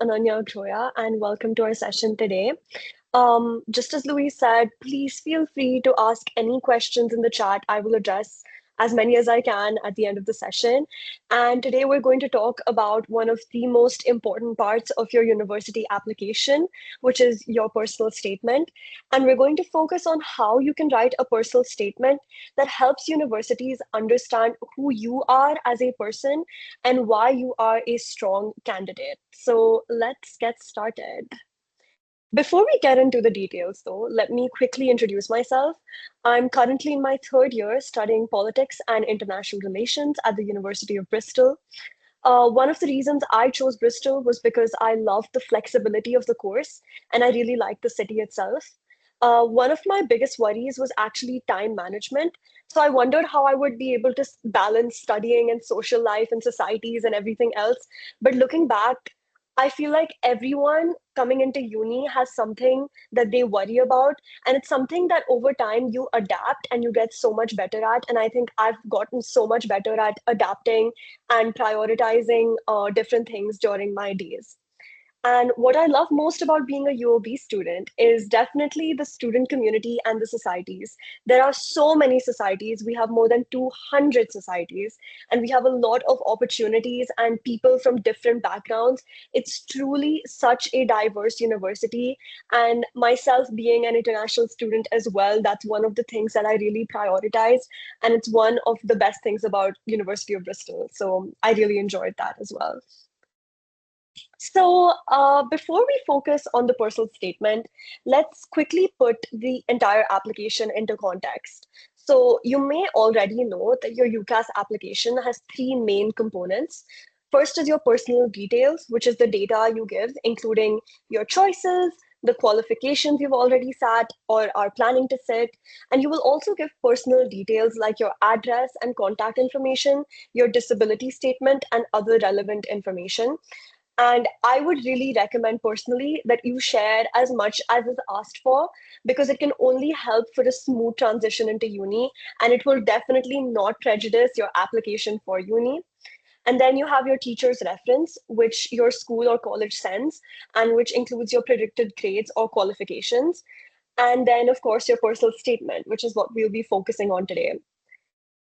Ananya Groya, and welcome to our session today. Just as Louise said, please feel free to ask any questions in the chat. I will address as many as I can at the end of the session. And today we're going to talk about one of the most important parts of your university application, which is your personal statement. And we're going to focus on how you can write a personal statement that helps universities understand who you are as a person and why you are a strong candidate. So let's get started. Before we get into the details, though, let me quickly introduce myself. I'm currently in my third year studying politics and international relations at the University of Bristol. One of the reasons I chose Bristol was because I loved the flexibility of the course and I really liked the city itself. One of my biggest worries was actually time management. So I wondered how I would be able to balance studying and social life and societies and everything else. But looking back, I feel like everyone coming into uni has something that they worry about. And it's something that over time you adapt and you get so much better at. And I think I've gotten so much better at adapting and prioritizing different things during my days. And what I love most about being a UOB student is definitely the student community and the societies. There are so many societies. We have more than 200 societies, and we have a lot of opportunities and people from different backgrounds. It's truly such a diverse university. And myself being an international student as well, that's one of the things that I really prioritize. And it's one of the best things about University of Bristol. So I really enjoyed that as well. So, before we focus on the personal statement, let's quickly put the entire application into context. So, you may already know that your UCAS application has three main components. First is your personal details, which is the data you give, including your choices, the qualifications you've already sat or are planning to sit. And you will also give personal details like your address and contact information, your disability statement, and other relevant information. And I would really recommend personally that you share as much as is asked for because it can only help for a smooth transition into uni and it will definitely not prejudice your application for uni. And then you have your teacher's reference, which your school or college sends, and which includes your predicted grades or qualifications. And then, of course, your personal statement, which is what we'll be focusing on today.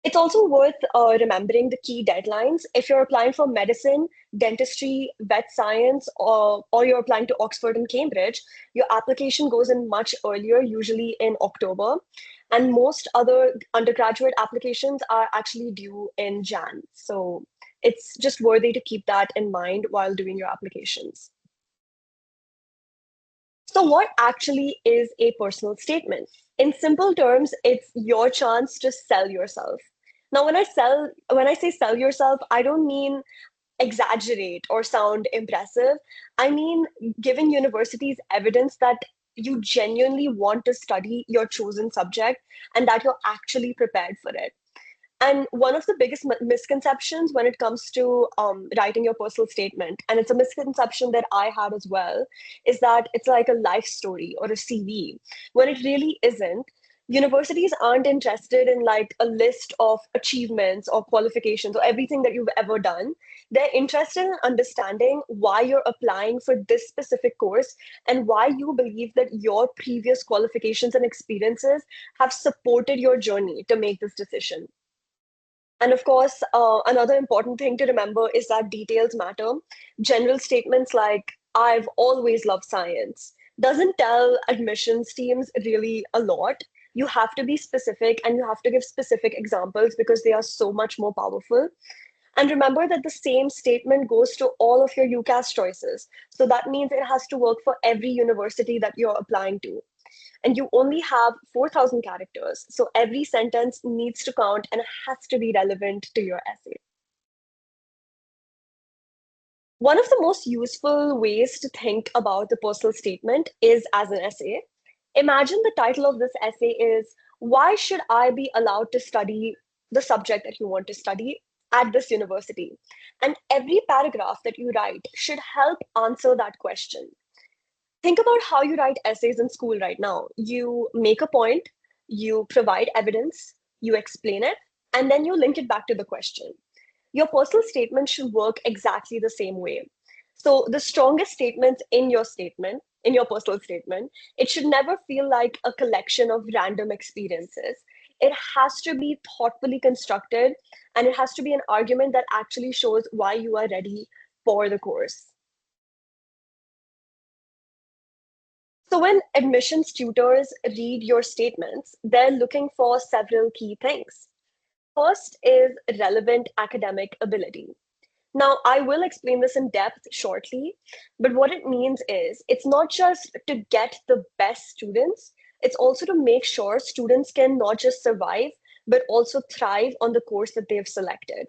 It's also worth remembering the key deadlines. If you're applying for medicine, dentistry, vet science, or you're applying to Oxford and Cambridge, your application goes in much earlier, usually in October. And most other undergraduate applications are actually due in Jan. So it's just worthy to keep that in mind while doing your applications. So, what actually is a personal statement? In simple terms, it's your chance to sell yourself. Now, when I say sell yourself, I don't mean exaggerate or sound impressive. I mean giving universities evidence that you genuinely want to study your chosen subject and that you're actually prepared for it. And one of the biggest misconceptions when it comes to writing your personal statement, and it's a misconception that I had as well, is that it's like a life story or a CV, when it really isn't. Universities aren't interested in like a list of achievements or qualifications or everything that you've ever done. They're interested in understanding why you're applying for this specific course and why you believe that your previous qualifications and experiences have supported your journey to make this decision. And of course, another important thing to remember is that details matter. General statements like, I've always loved science, doesn't tell admissions teams really a lot. You have to be specific and you have to give specific examples because they are so much more powerful. And remember that the same statement goes to all of your UCAS choices. So that means it has to work for every university that you're applying to, and you only have 4,000 characters. So every sentence needs to count and has to be relevant to your essay. One of the most useful ways to think about the personal statement is as an essay. Imagine the title of this essay is, Why Should I Be Allowed to Study the Subject that you want to study at this university? And every paragraph that you write should help answer that question. Think about how you write essays in school right now. You make a point, you provide evidence, you explain it, and then you link it back to the question. Your personal statement should work exactly the same way. So the strongest statements in your personal statement, it should never feel like a collection of random experiences. It has to be thoughtfully constructed, and it has to be an argument that actually shows why you are ready for the course. So when admissions tutors read your statements, they're looking for several key things. First is relevant academic ability. Now, I will explain this in depth shortly, but what it means is it's not just to get the best students, it's also to make sure students can not just survive, but also thrive on the course that they've selected.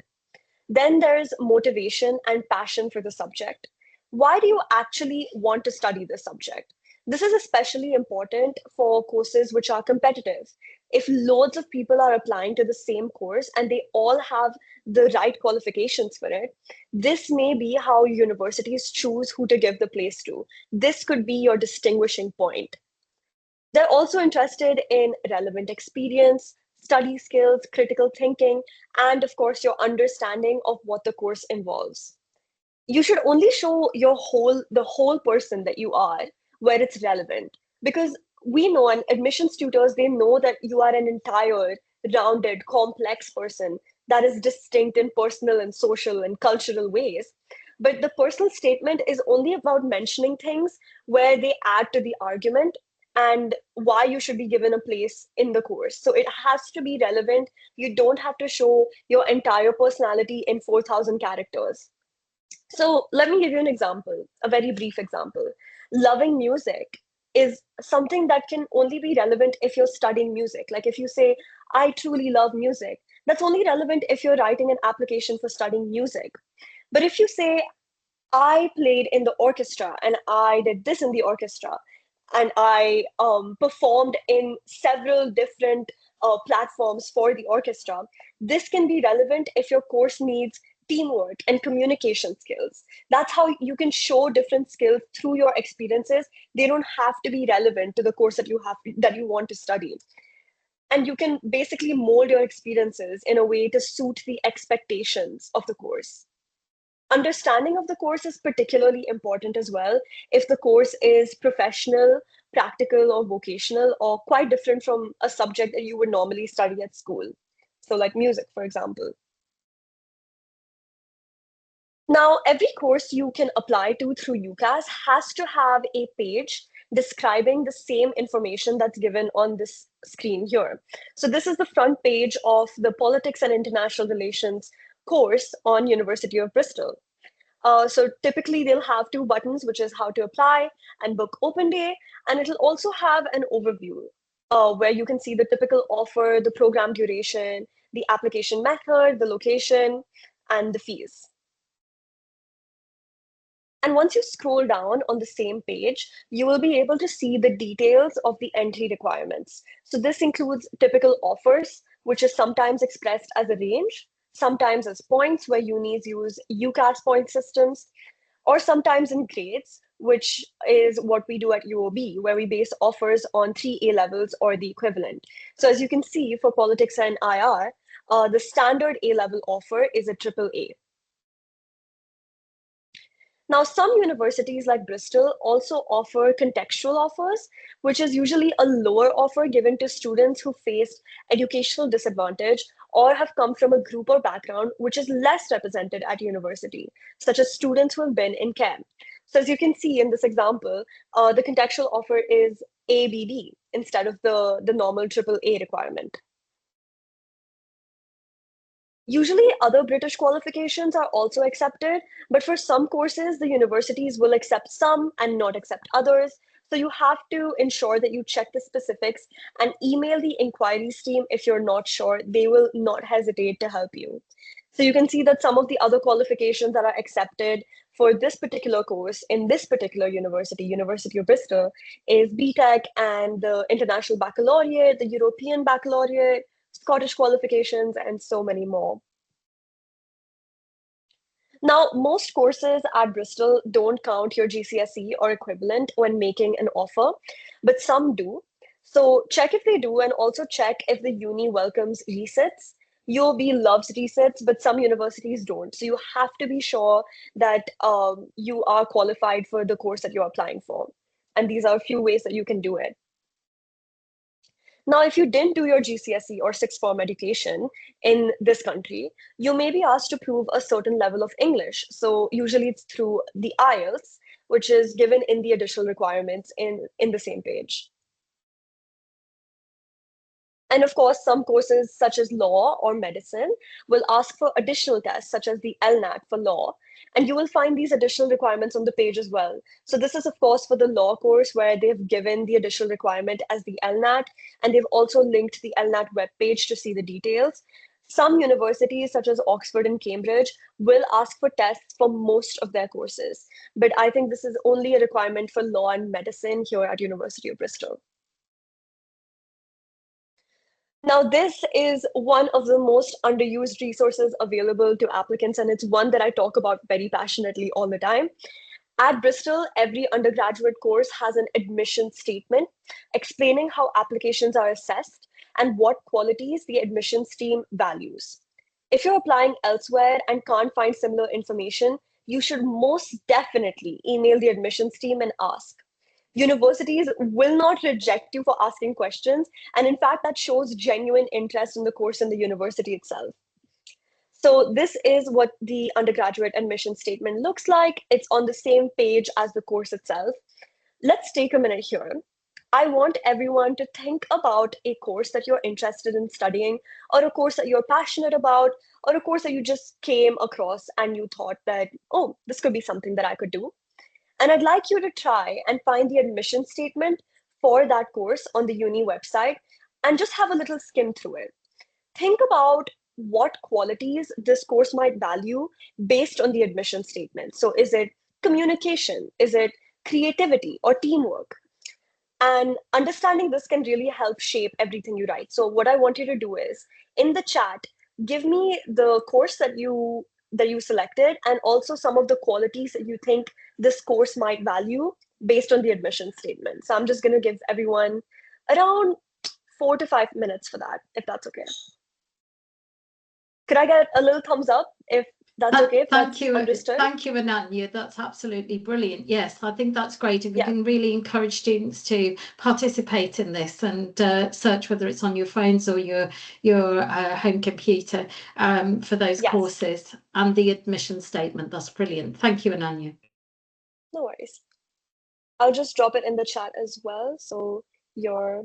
Then there's motivation and passion for the subject. Why do you actually want to study this subject? This is especially important for courses which are competitive. If loads of people are applying to the same course and they all have the right qualifications for it, this may be how universities choose who to give the place to. This could be your distinguishing point. They're also interested in relevant experience, study skills, critical thinking, and of course, your understanding of what the course involves. You should only show the whole person that you are where it's relevant. Because we know, and admissions tutors, they know that you are an entire, rounded, complex person that is distinct in personal and social and cultural ways. But the personal statement is only about mentioning things where they add to the argument and why you should be given a place in the course. So it has to be relevant. You don't have to show your entire personality in 4,000 characters. So let me give you an example, a very brief example. Loving music is something that can only be relevant if you're studying music. Like if you say, I truly love music, that's only relevant if you're writing an application for studying music. But if you say, I played in the orchestra and I did this in the orchestra, and I performed in several different platforms for the orchestra. This can be relevant if your course needs teamwork and communication skills. That's how you can show different skills through your experiences. They don't have to be relevant to the course that you want to study. And you can basically mold your experiences in a way to suit the expectations of the course. Understanding of the course is particularly important as well. If the course is professional, practical, or vocational, or quite different from a subject that you would normally study at school. So, like music, for example. Now, every course you can apply to through UCAS has to have a page describing the same information that's given on this screen here. So this is the front page of the Politics and International Relations course on University of Bristol. So typically they'll have two buttons, which is how to apply and book open day. And it'll also have an overview where you can see the typical offer, the program duration, the application method, the location, and the fees. And once you scroll down on the same page, you will be able to see the details of the entry requirements. So this includes typical offers, which is sometimes expressed as a range, sometimes as points where unis use UCAS point systems, or sometimes in grades, which is what we do at UOB, where we base offers on 3 A levels or the equivalent. So as you can see for politics and IR, the standard A level offer is a triple A. Now, some universities like Bristol also offer contextual offers, which is usually a lower offer given to students who faced educational disadvantage or have come from a group or background which is less represented at university, such as students who have been in camp. So as you can see in this example, the contextual offer is ABD instead of the normal triple A requirement. Usually, other British qualifications are also accepted, but for some courses, the universities will accept some and not accept others. So you have to ensure that you check the specifics and email the inquiries team if you're not sure. They will not hesitate to help you. So you can see that some of the other qualifications that are accepted for this particular course in this particular university, University of Bristol, is BTEC and the International Baccalaureate, the European Baccalaureate, Scottish qualifications, and so many more. Now, most courses at Bristol don't count your GCSE or equivalent when making an offer, but some do. So check if they do and also check if the uni welcomes resits. UOB loves resets, but some universities don't. So you have to be sure that you are qualified for the course that you're applying for. And these are a few ways that you can do it. Now, if you didn't do your GCSE or sixth form education in this country, you may be asked to prove a certain level of English. So usually it's through the IELTS, which is given in the additional requirements in the same page. And of course, some courses such as law or medicine will ask for additional tests, such as the LNAT for law. And you will find these additional requirements on the page as well. So this is, of course, for the law course where they've given the additional requirement as the LNAT, and they've also linked the LNAT webpage to see the details. Some universities, such as Oxford and Cambridge, will ask for tests for most of their courses. But I think this is only a requirement for law and medicine here at University of Bristol. Now, this is one of the most underused resources available to applicants, and it's one that I talk about very passionately all the time. At Bristol, every undergraduate course has an admission statement explaining how applications are assessed and what qualities the admissions team values. If you're applying elsewhere and can't find similar information, you should most definitely email the admissions team and ask. Universities will not reject you for asking questions. And in fact, that shows genuine interest in the course and the university itself. So this is what the undergraduate admission statement looks like. It's on the same page as the course itself. Let's take a minute here. I want everyone to think about a course that you're interested in studying, or a course that you're passionate about, or a course that you just came across and you thought that, oh, this could be something that I could do. And I'd like you to try and find the admission statement for that course on the uni website and just have a little skim through it. Think about what qualities this course might value based on the admission statement. So, is it communication? Is it creativity or teamwork? And understanding this can really help shape everything you write. So what I want you to do is in the chat, give me the course that you selected and also some of the qualities that you think this course might value based on the admission statement. So I'm just going to give everyone around 4 to 5 minutes for that, if that's okay. Could I get a little thumbs up if that's okay, if Thank that's you. understood? Thank you, Ananya. That's absolutely brilliant. Yes, I think that's great. And we Yeah. can really encourage students to participate in this and search whether it's on your phones or your home computer for those Yes. courses and the admission statement. That's brilliant. Thank you, Ananya. No worries. I'll just drop it in the chat as well. So your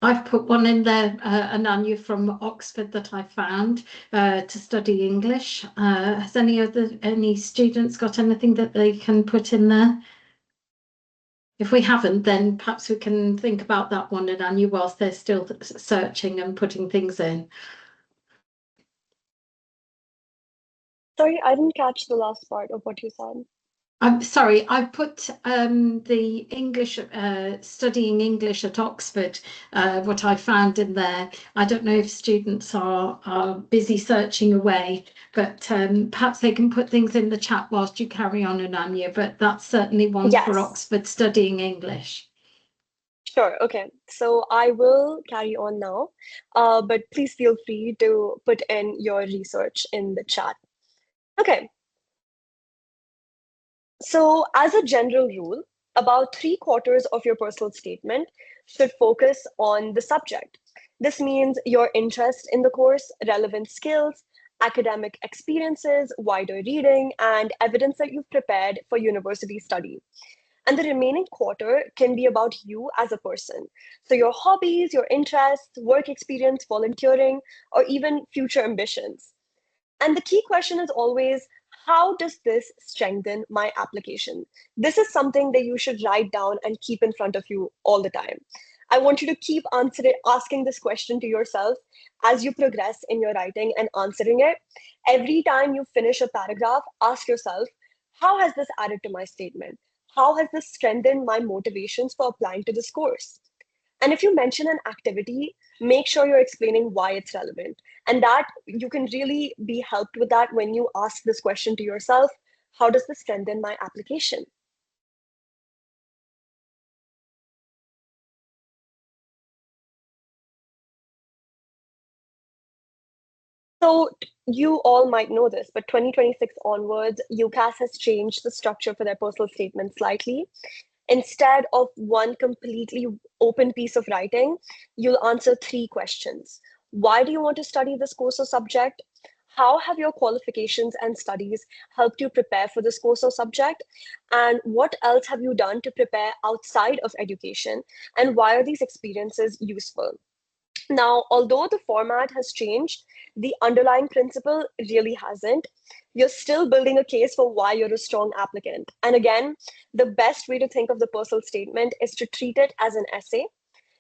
I've put one in there, an Anya from Oxford that I found to study English. Has any students got anything that they can put in there? If we haven't, then perhaps we can think about that one and Anya whilst they're still searching and putting things in. Sorry, I didn't catch the last part of what you said. I'm sorry, I put the English, studying English at Oxford, what I found in there. I don't know if students are busy searching away, but perhaps they can put things in the chat whilst you carry on, Ananya, but that's certainly one for Yes, Oxford studying English. sure. Okay. So I will carry on now, but please feel free to put in your research in the chat. Okay. So, as a general rule, about three-quarters of your personal statement should focus on the subject. This means your interest in the course, relevant skills, academic experiences, wider reading, and evidence that you've prepared for university study. And the remaining quarter can be about you as a person. So, your hobbies, your interests, work experience, volunteering, or even future ambitions. And the key question is always, how does this strengthen my application? This is something that you should write down and keep in front of you all the time. I want you to keep asking this question to yourself as you progress in your writing and answering it. Every time you finish a paragraph, ask yourself, how has this added to my statement? How has this strengthened my motivations for applying to this course? And if you mention an activity, make sure you're explaining why it's relevant. And that you can really be helped with that when you ask this question to yourself, how does this strengthen my application? So you all might know this, but 2026 onwards, UCAS has changed the structure for their personal statement slightly. Instead of one completely open piece of writing, you'll answer three questions. Why do you want to study this course or subject? How have your qualifications and studies helped you prepare for this course or subject? And what else have you done to prepare outside of education? And why are these experiences useful? Now, although the format has changed, the underlying principle really hasn't. You're still building a case for why you're a strong applicant. And again, the best way to think of the personal statement is to treat it as an essay.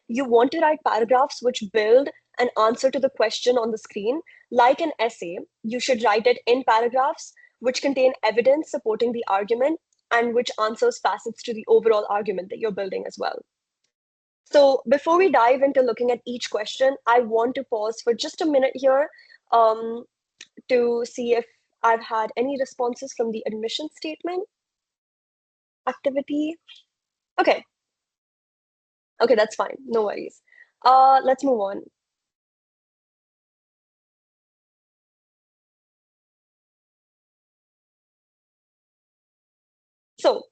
You want to write paragraphs which build an answer to the question on the screen. Like an essay, you should write it in paragraphs which contain evidence supporting the argument and which answers facets to the overall argument that you're building as well. So before we dive into looking at each question, I want to pause for just a minute here um, to see if I've had any responses from the admission statement activity. Okay, okay, that's fine. No worries. Let's move on. So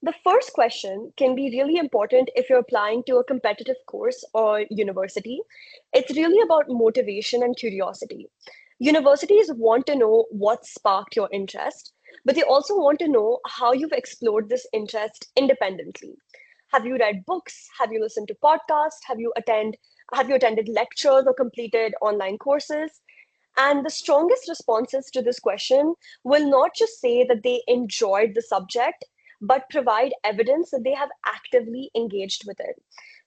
the first question can be really important if you're applying to a competitive course or university. It's really about motivation and curiosity. Universities want to know what sparked your interest, but they also want to know how you've explored this interest independently. Have you read books? Have you listened to podcasts? Have you attended lectures or completed online courses? And the strongest responses to this question will not just say that they enjoyed the subject, but provide evidence that they have actively engaged with it.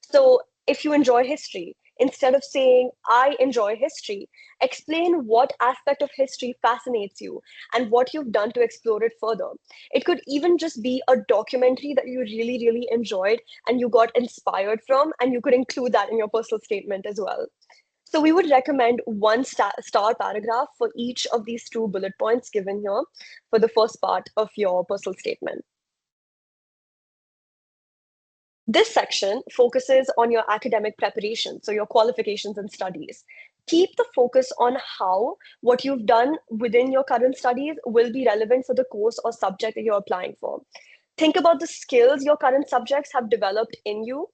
So if you enjoy history, instead of saying, I enjoy history, explain what aspect of history fascinates you and what you've done to explore it further. It could even just be a documentary that you really, really enjoyed and you got inspired from, and you could include that in your personal statement as well. So we would recommend one star paragraph for each of these two bullet points given here for the first part of your personal statement. This section focuses on your academic preparation, so your qualifications and studies. Keep the focus on how what you've done within your current studies will be relevant for the course or subject that you're applying for. Think about the skills your current subjects have developed in you.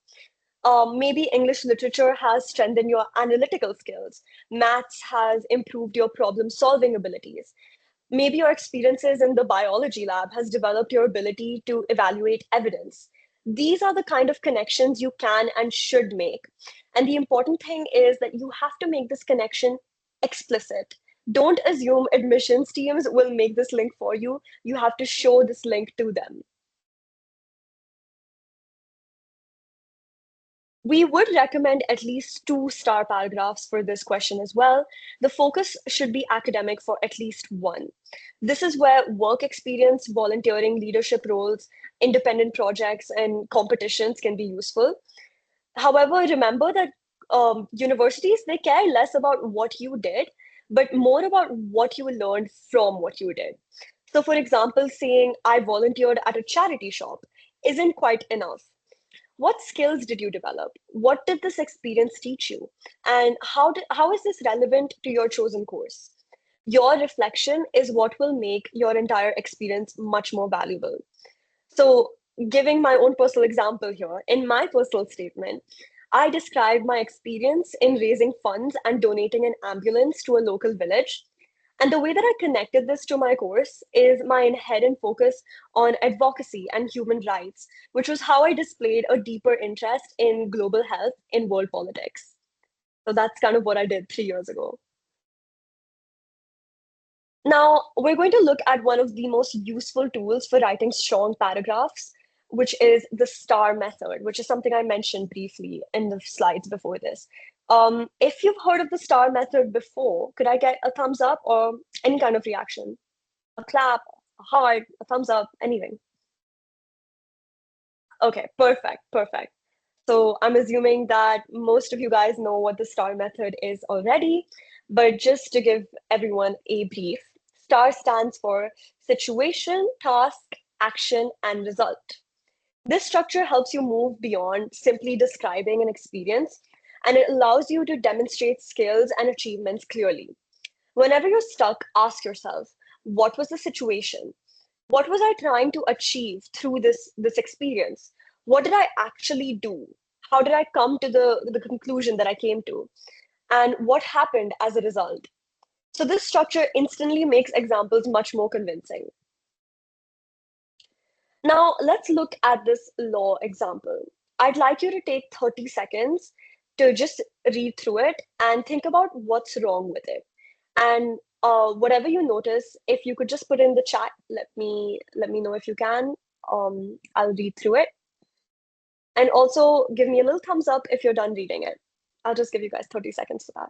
Maybe English literature has strengthened your analytical skills. Maths has improved your problem solving abilities. Maybe your experiences in the biology lab has developed your ability to evaluate evidence. These are the kind of connections you can and should make. And the important thing is that you have to make this connection explicit. Don't assume admissions teams will make this link for you. You have to show this link to them. We would recommend at least 2-star paragraphs for this question as well. The focus should be academic for at least one. This is where work experience, volunteering, leadership roles, independent projects, and competitions can be useful. However, remember that universities, they care less about what you did, but more about what you learned from what you did. So, for example, saying, I volunteered at a charity shop isn't quite enough. What skills did you develop? What did this experience teach you? And how is this relevant to your chosen course? Your reflection is what will make your entire experience much more valuable. So, giving my own personal example here, in my personal statement, I described my experience in raising funds and donating an ambulance to a local village. And the way that I connected this to my course is my inherent focus on advocacy and human rights, which was how I displayed a deeper interest in global health in world politics. So that's kind of what I did 3 years ago. Now, we're going to look at one of the most useful tools for writing strong paragraphs, which is the STAR method, which is something I mentioned briefly in the slides before this. If you've heard of the STAR method before, could I get a thumbs up or any kind of reaction? A clap, a heart, a thumbs up, anything? Okay, perfect, perfect. So I'm assuming that most of you guys know what the STAR method is already, but just to give everyone a brief, STAR stands for situation, task, action, and result. This structure helps you move beyond simply describing an experience, and it allows you to demonstrate skills and achievements clearly. Whenever you're stuck, ask yourself, what was the situation? What was I trying to achieve through this experience? What did I actually do? How did I come to the conclusion that I came to? And what happened as a result? So this structure instantly makes examples much more convincing. Now let's look at this law example. I'd like you to take 30 seconds to just read through it and think about what's wrong with it. And whatever you notice, if you could just put in the chat, let me know if you can. I'll read through it. And also give me a little thumbs up if you're done reading it. I'll just give you guys 30 seconds for that.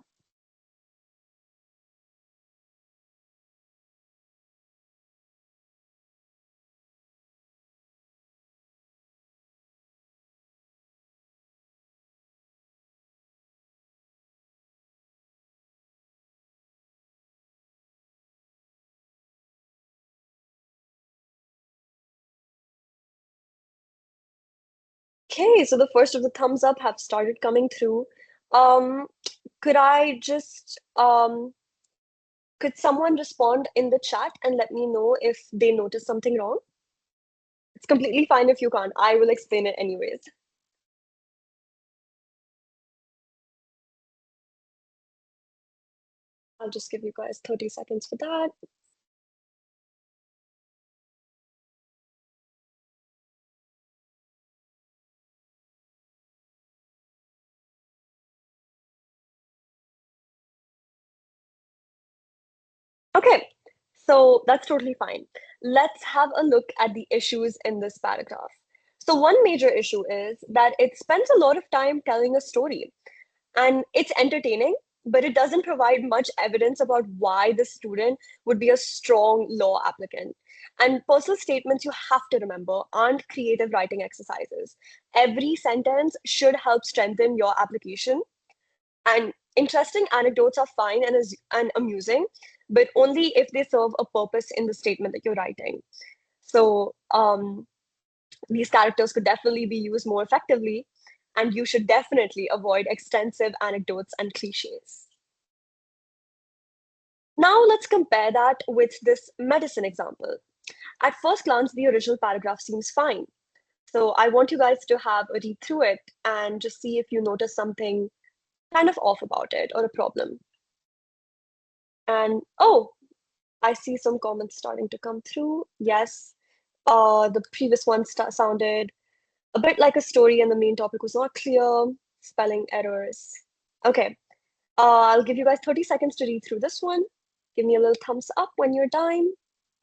Okay, so the first of the thumbs up have started coming through. Um, could I just could someone respond in the chat and let me know if they notice something wrong? It's completely fine if you can't. I will explain it anyways. I'll just give you guys 30 seconds for that. Okay, so that's totally fine. Let's have a look at the issues in this paragraph. So one major issue is that it spends a lot of time telling a story, and it's entertaining, but it doesn't provide much evidence about why the student would be a strong law applicant. And personal statements, you have to remember, aren't creative writing exercises. Every sentence should help strengthen your application. And interesting anecdotes are fine and amusing, but only if they serve a purpose in the statement that you're writing. So these characters could definitely be used more effectively, and you should definitely avoid extensive anecdotes and cliches. Now let's compare that with this medicine example. At first glance, the original paragraph seems fine. So I want you guys to have a read through it and just see if you notice something kind of off about it or a problem. And oh, I see some comments starting to come through. Yes, the previous one sounded A bit like a story and the main topic was not clear, spelling errors. Okay, I'll give you guys 30 seconds to read through this one. Give me a little thumbs up when you're done.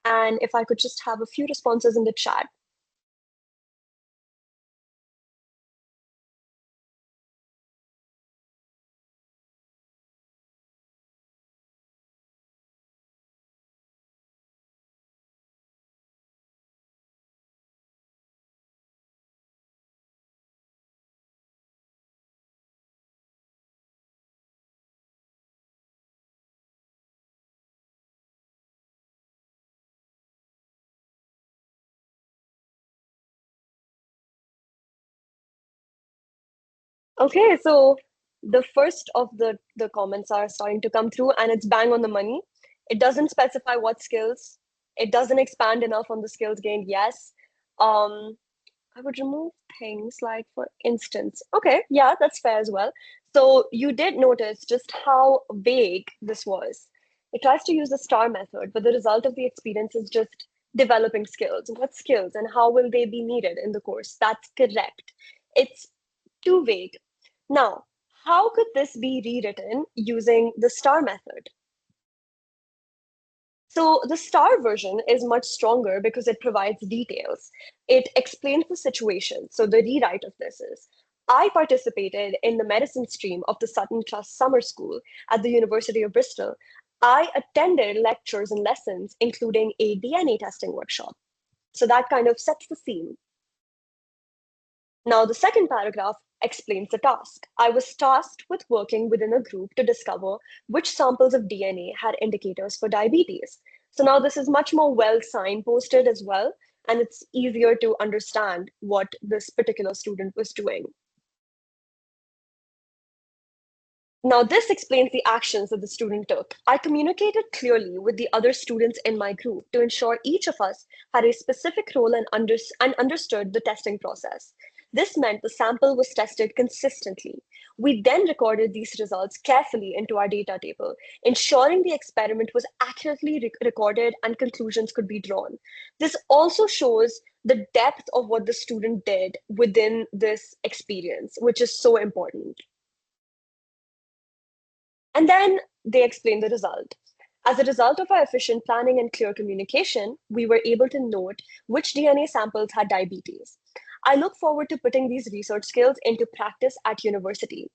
And if I could just have a few responses in the chat. Okay, so the first of the comments are starting to come through, and it's bang on the money. It doesn't specify what skills. It doesn't expand enough on the skills gained. Yes. Um, I would remove things like, for instance, okay, yeah, that's fair as well. So you did notice just how vague this was. It tries to use the star method, but the result of the experience is just developing skills. What skills and how will they be needed in the course? That's correct. It's too vague. Now, how could this be rewritten using the star method? So the star version is much stronger because it provides details. It explains the situation. So the rewrite of this is, I participated in the medicine stream of the Sutton Trust Summer School at the University of Bristol. I attended lectures and lessons, including a DNA testing workshop. So that kind of sets the scene. Now, the second paragraph explains the task. I was tasked with working within a group to discover which samples of DNA had indicators for diabetes. So now this is much more well signposted as well, and it's easier to understand what this particular student was doing. Now, this explains the actions that the student took. I communicated clearly with the other students in my group to ensure each of us had a specific role and understood the testing process. This meant the sample was tested consistently. We then recorded these results carefully into our data table, ensuring the experiment was accurately recorded and conclusions could be drawn. This also shows the depth of what the student did within this experience, which is so important. And then they explain the result. As a result of our efficient planning and clear communication, we were able to note which DNA samples had diabetes. I look forward to putting these research skills into practice at university.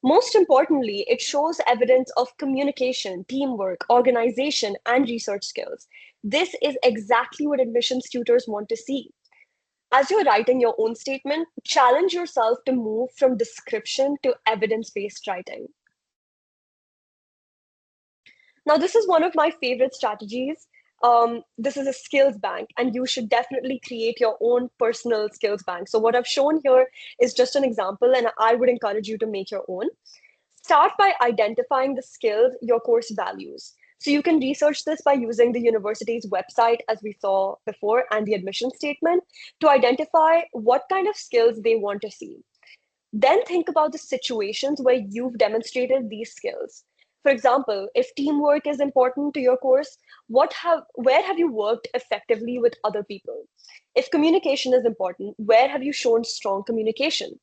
Most importantly, it shows evidence of communication, teamwork, organization, and research skills. This is exactly what admissions tutors want to see. As you're writing your own statement, challenge yourself to move from description to evidence based writing. Now, this is one of my favorite strategies. This is a skills bank, and you should definitely create your own personal skills bank. So, what I've shown here is just an example, and I would encourage you to make your own. Start by identifying the skills your course values. So, you can research this by using the university's website, as we saw before, and the admission statement to identify what kind of skills they want to see. Then think about the situations where you've demonstrated these skills. For example, if teamwork is important to your course, where have you worked effectively with other people? If communication is important, where have you shown strong communication?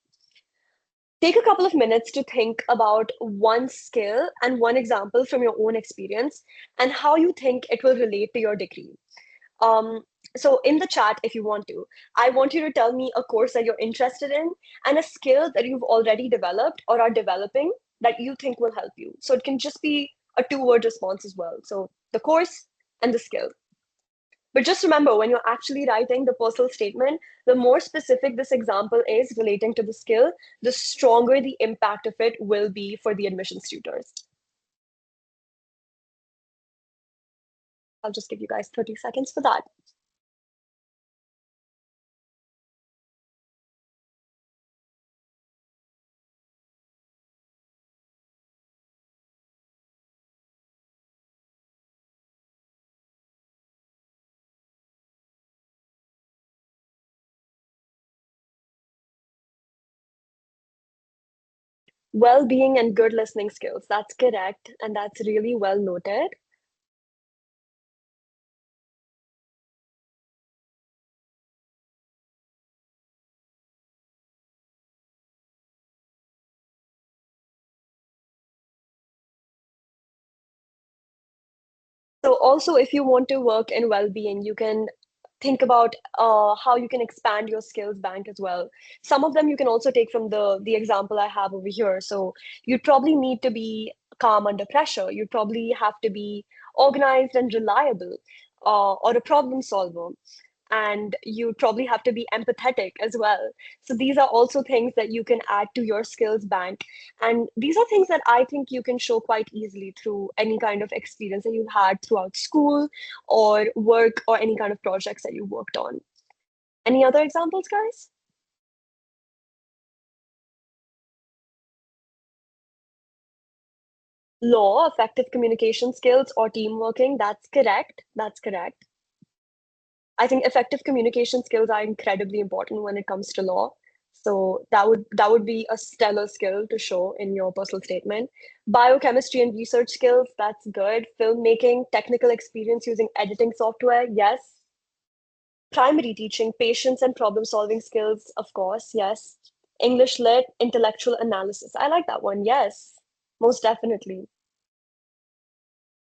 Take a couple of minutes to think about one skill and one example from your own experience and how you think it will relate to your degree. Um, so in the chat, if you want to, I want you to tell me a course that you're interested in and a skill that you've already developed or are developing that you think will help you. So it can just be a two-word response as well. So the course and the skill. But just remember, when you're actually writing the personal statement, the more specific this example is relating to the skill, the stronger the impact of it will be for the admissions tutors. I'll just give you guys 30 seconds for that. Well-being and good listening skills. That's correct. And that's really well noted. So also, if you want to work in well-being, you can think about how you can expand your skills bank as well. Some of them you can also take from the example I have over here. So you'd probably need to be calm under pressure. You'd probably have to be organized and reliable, or a problem solver, and you probably have to be empathetic as well. So these are also things that you can add to your skills bank. And these are things that I think you can show quite easily through any kind of experience that you've had throughout school or work or any kind of projects that you worked on. Any other examples, guys? Law, effective communication skills, or team working. That's correct. That's correct. I think effective communication skills are incredibly important when it comes to law. So that would be a stellar skill to show in your personal statement. Biochemistry and research skills, that's good. Filmmaking, technical experience using editing software, yes. Primary teaching, patience and problem solving skills, of course, yes. English lit, intellectual analysis. I like that one, yes. Most definitely.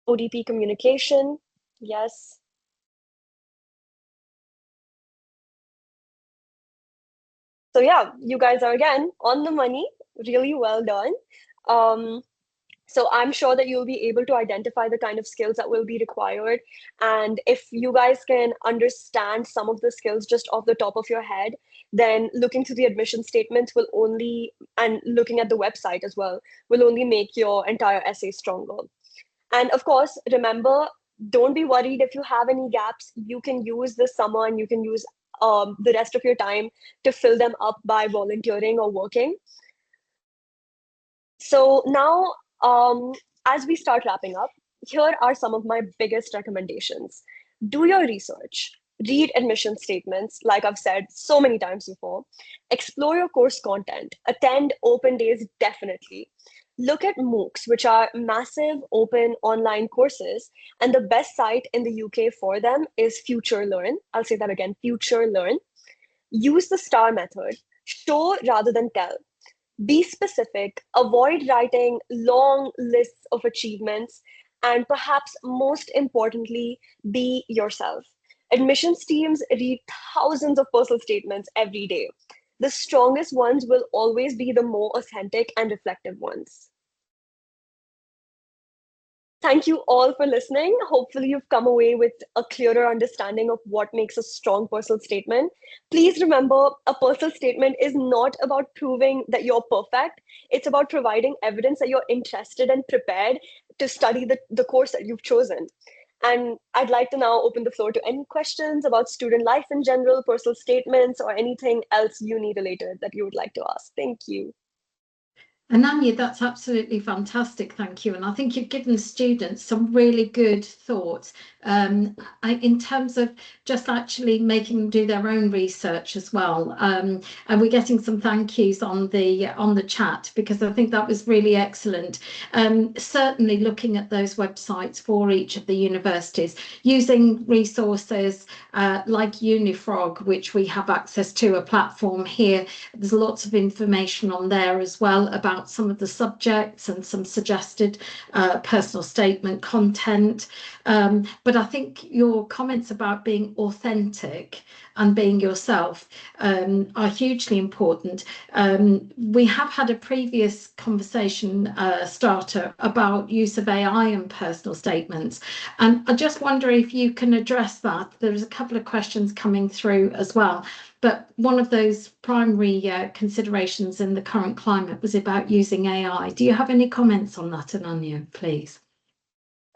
ODP communication, yes. So yeah, you guys are again on the money. Really well done. Um, so I'm sure that you'll be able to identify the kind of skills that will be required. And if you guys can understand some of the skills just off the top of your head, then looking through the admission statements will only, and looking at the website as well, will only make your entire essay stronger. And of course, remember, don't be worried if you have any gaps. You can use this summer and you can use the rest of your time to fill them up by volunteering or working. So now, as we start wrapping up, here are some of my biggest recommendations. Do your research, read admission statements, like I've said so many times before, explore your course content, attend open days definitely. Look at MOOCs, which are massive open online courses, and the best site in the UK for them is Future Learn. I'll say that again, Future Learn. Use the STAR method, show rather than tell. Be specific, avoid writing long lists of achievements, and perhaps most importantly, be yourself. Admissions teams read thousands of personal statements every day. The strongest ones will always be the more authentic and reflective ones. Thank you all for listening. Hopefully, you've come away with a clearer understanding of what makes a strong personal statement. Please remember, a personal statement is not about proving that you're perfect. It's about providing evidence that you're interested and prepared to study the course that you've chosen. And I'd like to now open the floor to any questions about student life in general, personal statements, or anything else uni related that you would like to ask. Thank you. Ananya, that's absolutely fantastic. Thank you. And I think you've given students some really good thoughts in terms of just actually making them do their own research as well. And we're getting some thank yous on the chat because I think that was really excellent. Certainly looking at those websites for each of the universities, using resources like Unifrog, which we have access to, a platform here. There's lots of information on there as well about some of the subjects and some suggested personal statement content. But I think your comments about being authentic and being yourself are hugely important. We have had a previous conversation starter about use of AI and personal statements. And I just wonder if you can address that. There's a couple of questions coming through as well. But one of those primary considerations in the current climate was about using AI. Do you have any comments on that, Ananya, please?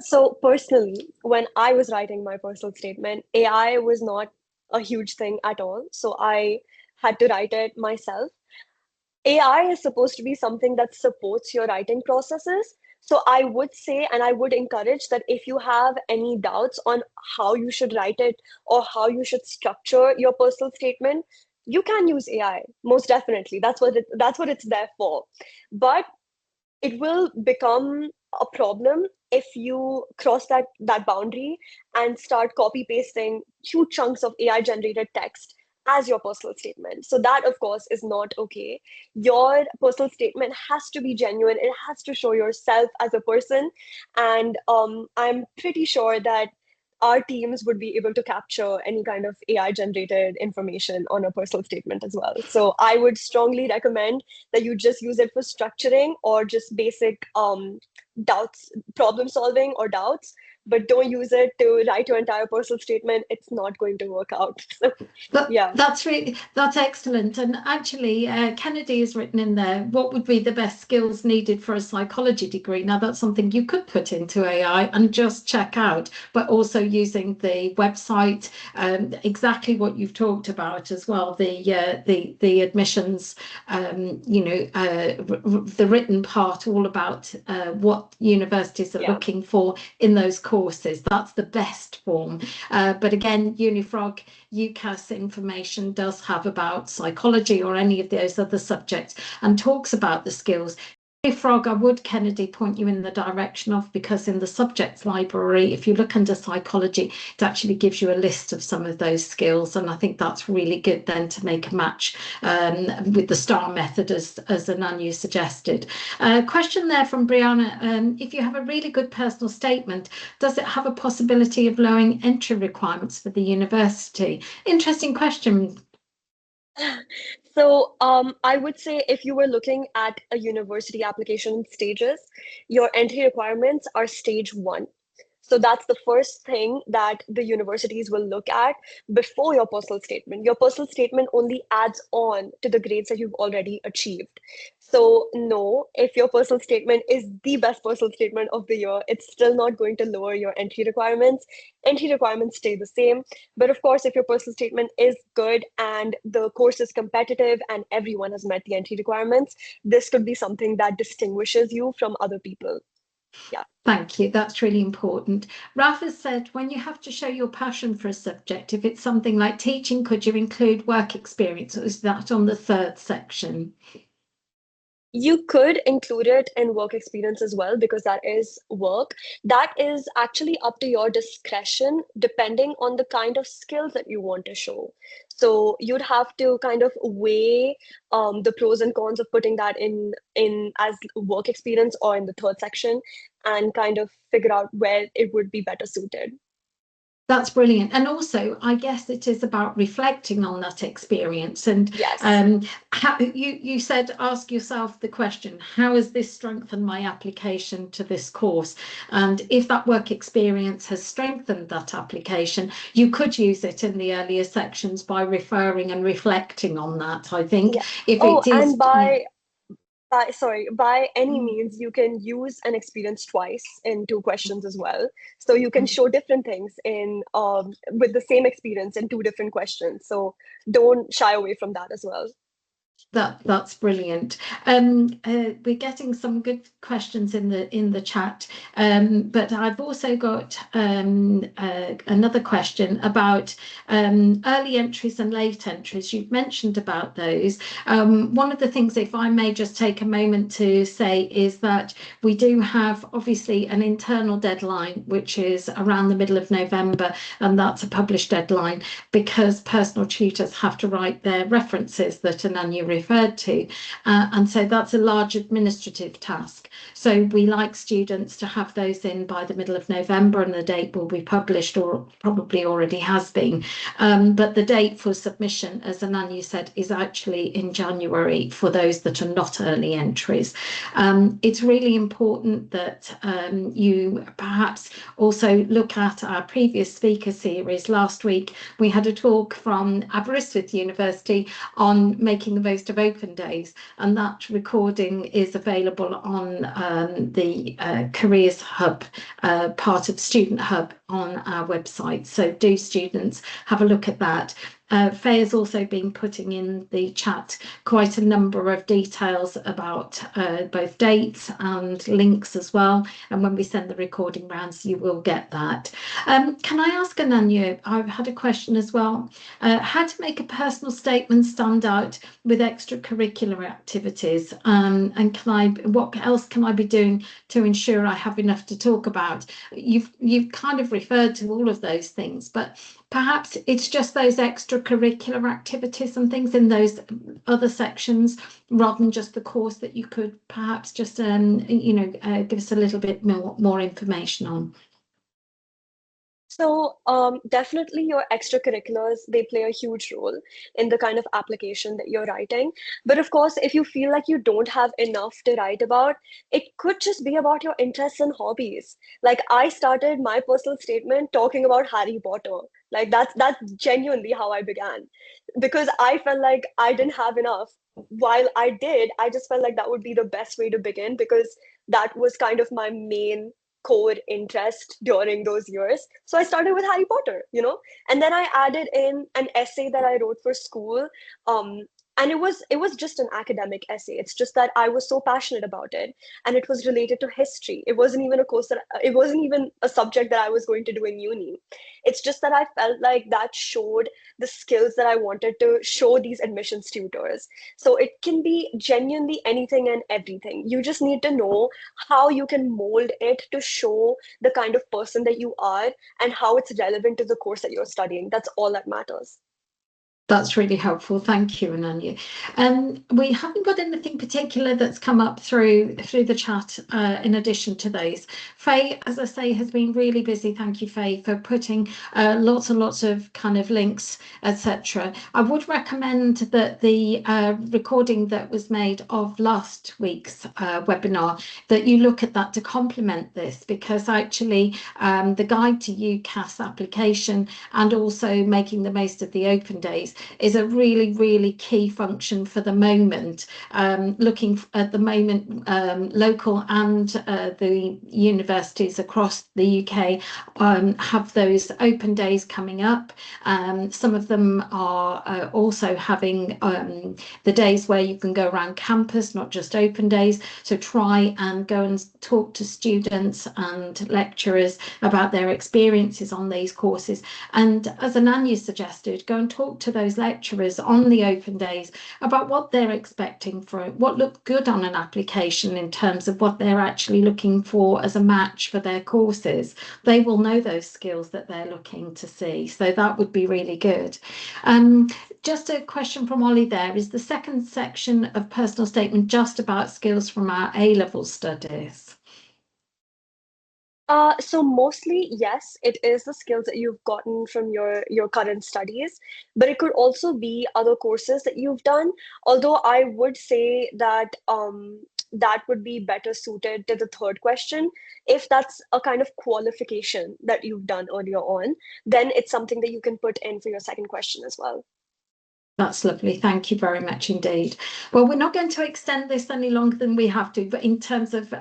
So personally, when I was writing my personal statement, AI was not a huge thing at all. So I had to write it myself. AI is supposed to be something that supports your writing processes. So I would say, and I would encourage that if you have any doubts on how you should write it or how you should structure your personal statement, you can use AI. Most definitely. That's what it's there for. But it will become a problem if you cross that boundary and start copy pasting huge chunks of AI generated text as your personal statement. So that, of course, is not okay. Your personal statement has to be genuine. It has to show yourself as a person. And I'm pretty sure that our teams would be able to capture any kind of AI generated information on a personal statement as well. So I would strongly recommend that you just use it for structuring or just basic doubts, problem solving or doubts, but don't use it to write your entire personal statement. It's not going to work out. So, yeah. That's excellent. And actually, Kennedy has written in there, what would be the best skills needed for a psychology degree? Now, that's something you could put into AI and just check out, but also using the website, exactly what you've talked about as well, the admissions, the written part, all about what universities are Yeah. looking for in those courses. That's the best form. But again, Unifrog UCAS information does have about psychology or any of those other subjects and talks about the skills. Frog, I would, Kennedy, point you in the direction of, because in the subjects library, if you look under psychology, it actually gives you a list of some of those skills. And I think that's really good then to make a match with the STAR method, as Ananya suggested. Question there from Brianna. If you have a really good personal statement, does it have a possibility of lowering entry requirements for the university? Interesting question. So I would say if you were looking at a university application stages, your entry requirements are stage one. So that's the first thing that the universities will look at before your personal statement. Your personal statement only adds on to the grades that you've already achieved. So, no, if your personal statement is the best personal statement of the year, it's still not going to lower your entry requirements. Entry requirements stay the same. But of course, if your personal statement is good and the course is competitive and everyone has met the entry requirements, this could be something that distinguishes you from other people. Yeah. Thank you. That's really important. Rafa said, when you have to show your passion for a subject, if it's something like teaching, could you include work experience? Or is that on the third section? You could include it in work experience as well because that is work. That is actually up to your discretion depending on the kind of skills that you want to show. So you'd have to kind of weigh the pros and cons of putting that in as work experience or in the third section and kind of figure out where it would be better suited. That's brilliant. And also, I guess it is about reflecting on that experience. And Yes. how, you said, ask yourself the question, how has this strengthened my application to this course? And if that work experience has strengthened that application, you could use it in the earlier sections by referring and reflecting on that. I think Yeah. if Oh, it and is, yeah. by any means, you can use an experience twice in two questions as well. So you can show different things in with the same experience in two different questions. So don't shy away from that as well. That's brilliant. We're getting some good questions in the chat, but I've also got another question about early entries and late entries. You've mentioned about those. One of the things, if I may just take a moment to say, is that we do have obviously an internal deadline, which is around the middle of November, and that's a published deadline because personal tutors have to write their references that Ananya referred to. And so that's a large administrative task. So we like students to have those in by the middle of November, and the date will be published, or probably already has been. But the date for submission, as Ananya said, is actually in January for those that are not early entries. It's really important that you perhaps also look at our previous speaker series. Last week, we had a talk from Aberystwyth University on making the most of open days, and that recording is available on the Careers Hub, part of Student Hub on our website. So do students have a look at that. Faye has also been putting in the chat quite a number of details about both dates and links as well. And when we send the recording rounds, you will get that. Can I ask Ananya, I've had a question as well, how to make a personal statement stand out with extracurricular activities? And what else can I be doing to ensure I have enough to talk about? You've kind of referred to all of those things, but perhaps it's just those extra extracurricular activities and things in those other sections, rather than just the course, that you could perhaps just give us a little bit more information on? So, definitely your extracurriculars, they play a huge role in the kind of application that you're writing. But of course, if you feel like you don't have enough to write about, it could just be about your interests and hobbies. Like I started my personal statement talking about Harry Potter. Like that's genuinely how I began. Because I felt like I didn't have enough. While I did, I just felt like that would be the best way to begin because that was kind of my main core interest during those years. So I started with Harry Potter, and then I added in an essay that I wrote for school. And it was just an academic essay. It's just that I was so passionate about it, and it was related to history. It wasn't even a course that it wasn't even a subject that I was going to do in uni. It's just that I felt like that showed the skills that I wanted to show these admissions tutors. So it can be genuinely anything and everything. You just need to know how you can mold it to show the kind of person that you are and how it's relevant to the course that you're studying. That's all that matters. That's really helpful. Thank you, Ananya. We haven't got anything particular that's come up through the chat in addition to those. Faye, as I say, has been really busy. Thank you, Faye, for putting lots and lots of kind of links, etc. I would recommend that the recording that was made of last week's webinar, that you look at that to complement this, because actually the guide to UCAS application and also making the most of the open days is a really, really key function for the moment. Looking at the moment, local and the universities across the UK have those open days coming up. Some of them are also having the days where you can go around campus, not just open days. So try and go and talk to students and lecturers about their experiences on these courses. And as Ananya suggested, go and talk to those lecturers on the open days about what they're expecting for it, what looked good on an application in terms of what they're actually looking for as a match for their courses. They will know those skills that they're looking to see. So that would be really good. Just a question from Ollie there. Is the second section of personal statement just about skills from our A-level studies? So mostly, yes, it is the skills that you've gotten from your current studies, but it could also be other courses that you've done. Although I would say that that would be better suited to the third question. If that's a kind of qualification that you've done earlier on, then it's something that you can put in for your second question as well. That's lovely. Thank you very much indeed. Well, we're not going to extend this any longer than we have to, but in terms of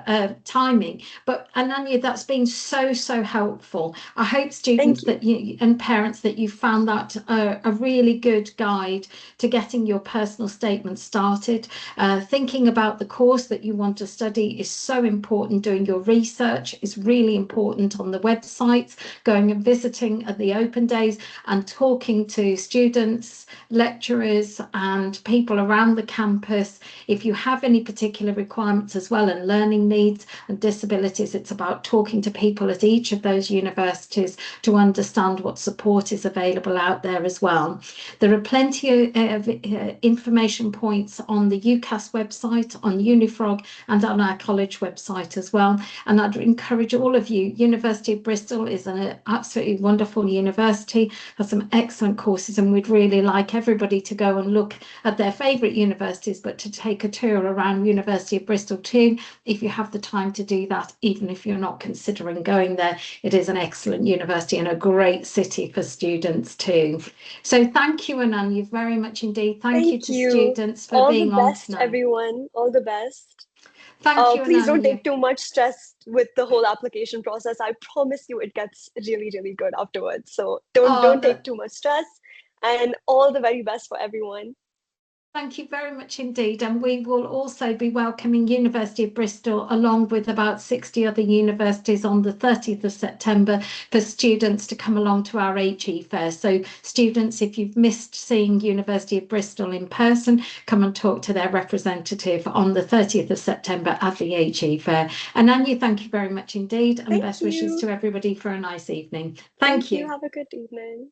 timing. But Ananya, that's been so helpful. I hope Thank students you. that you and parents that you found that a really good guide to getting your personal statement started. Thinking about the course that you want to study is so important. Doing your research is really important on the websites, going and visiting at the open days and talking to students, lecturers and people around the campus. If you have any particular requirements as well and learning needs and disabilities, it's about talking to people at each of those universities to understand what support is available out there as well. There are plenty of information points on the UCAS website, on Unifrog and on our college website as well. And I'd encourage all of you, University of Bristol is an absolutely wonderful university, has some excellent courses, and we'd really like everybody to go and look at their favourite universities, but to take a tour around University of Bristol too, if you have the time to do that, even if you're not considering going there. It is an excellent university and a great city for students too. So thank you, Ananya, very much indeed. Thank you Thank to you. students for All the being on best, tonight. everyone. All the best. Thank you, Please don't Ananya. take too much stress with the whole application process. I promise you it gets really, really good afterwards. So don't Oh, don't take too much stress, and all the very best for everyone. thank you very much indeed. And we will also be welcoming University of Bristol along with about 60 other universities on the 30th of September for students to come along to our HE Fair. So students, if you've missed seeing University of Bristol in person, come and talk to their representative on the 30th of September at the HE Fair. And Anya, thank you very much indeed, and Thank best wishes you. to everybody for a nice evening. Thank Thank you. you. Have a good evening.